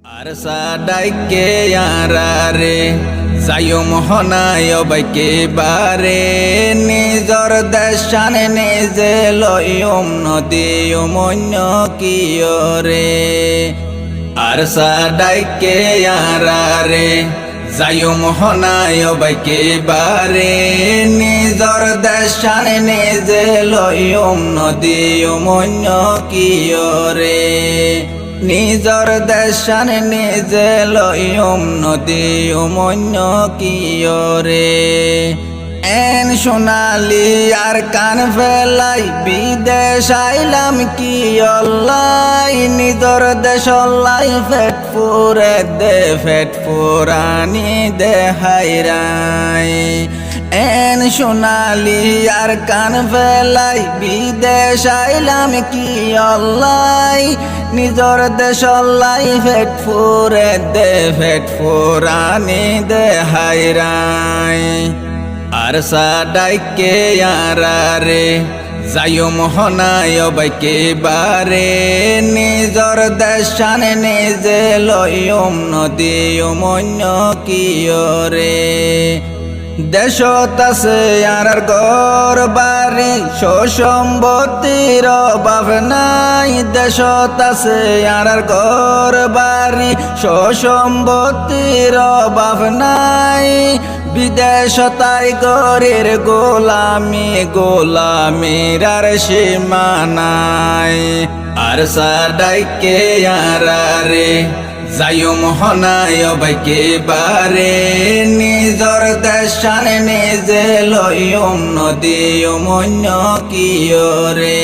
আর সাডাইকে আরারে যাইও মোহনায় বাইকে বারে নিজর দেশানে নিজে লইম নদীম অন্য কিয়রে আর সাডাইকে আরারে যাইও মোহনায় বাইকে বারে নিজর দেশানে নিজে লইম নদীম অন্য কিয়রে নিজর দেশানে নিজে লইম নদীম অন্য কিয়রে এন সোনালি আর কান ফেলাই বিদেশ আইলাম কি অল্লাই নিজর দেশ অল্লাই ফেট ফুরে দে ফেট ফুরানি দে হাইরাই এন সোনালি আর কান ফেলাই বিদেশ আইলাম কি অল্লাই নিজর দেশ অল্লাই ফেট ফুরে দে ফেট ফুরানি দে হাইরাই আর সাডাইকে আরারে যাইও মোহনায় বাইকে বারে নিজর দেশানে নিজে লইম নদীম অন্য কিয়রে দেশত আছে আর ঘর বাড়ি সম্পত্তির অভাব নাই দেশত আছে আর ঘর বাড়ি সম্পত্তির অভাব নাই বিদেশতাই গরের গোলামির আর সীমা নাই আর সাডাইকে আরারে যাইও মোহনায় বাইকে বারে নিজর দেশানে নিজে লইম নদীম অন্য কিয়রে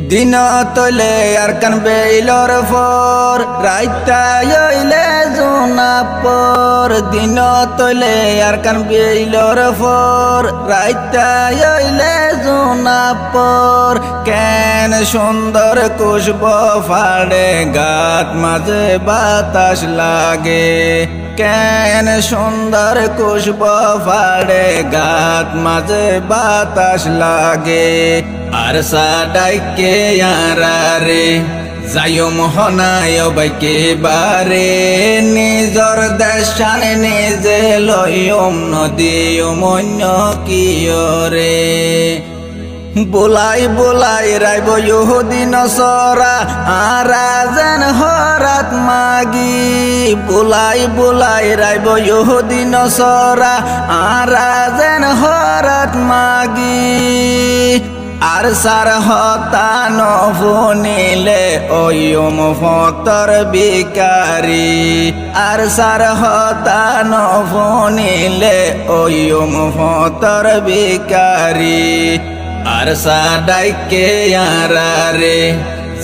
দিন তলে আর কান বেইলর ফর রাইতাইলে জোনাপর দিন তলে আর কান বেইলর ফর রাইতাইলে জোনাপর কেন সুন্দর কুশব ফাড়ে গাত মাঝে বাতাস লাগে কেন সুন্দর কুশব ফাড়ে গাত মাঝে বাতাস লাগে আর সাডাইকে আরারে যাইও মোহনায় বাইকে বারে নিজর দেশানে নিজে লইম নদীম অন্য কিয়রে বুলাই রাইব ইহুদি নসরা আরা যেন হরাত মাগি বুলাই রাইব ইহুদি নসরা আরা যেন হরাত মাগি আর সার হতান ফুনিলে ওয়ুম ফতর বিকারি আর সার হতান ফুনিলে ওয়ুম ফতর বিকারি আর সাডাইকে আরারে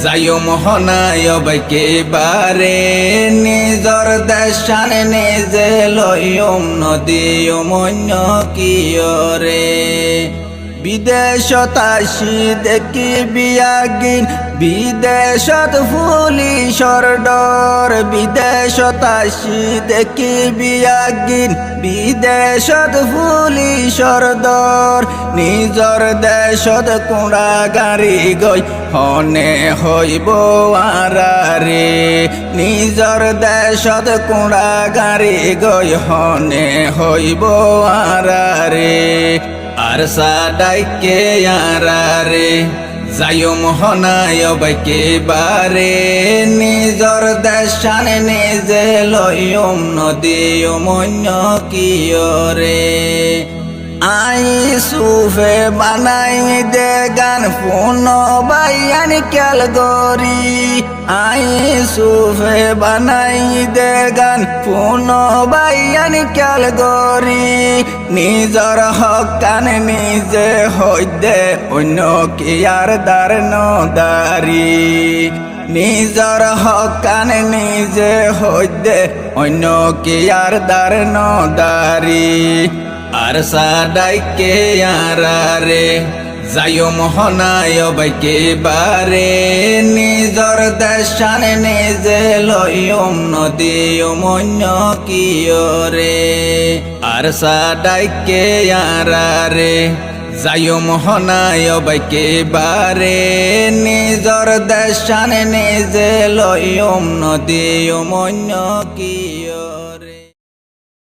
যাইও মোহনায় বাইকে বারে নিজর দেশানে নিজে লইম নদীম অন্য কিয়রে বিদেশত আসি দেখি বিয়াগিন বিদেশত পুলিশর ডর বিদেশত আসি দেখি বিয়াগিন বিদেশত পুলিশর ডর নিজর দেশত কুড়া গাড়ি গই হনে হইব আরারে নিজর দেশত কুড়া গাড়ি গই হনে হইব আরারে আর সাডাইকে আরারে যাইও মোহনায় বাইকে বারে নিজর দেশানে নিজে লইম নদীম অন্য কিয়রে আই সুফে বানাই দে গান ফোন বাইয়ান ক্যাল গরি আই সুফে বানাই দে গান ফোন বাইয়ান ক্যাল গরি নিজর হকান নিজে হইদে অন্য কি আর দার নদারি নিজর হকান নিজে হইদে অন্য কি আর দার নদারি আর সাডাইকে আরারে যাইও মোহনায় বাইকে বারে নিজর দেশানে নিজে লইম নদীম অন্য কিয়রে আর সাডাইকে আরারে যাইও মহনায় বাইকে বারে নিজর দেশানে নিজে লয়ম নদী অমন্য কিয়রে।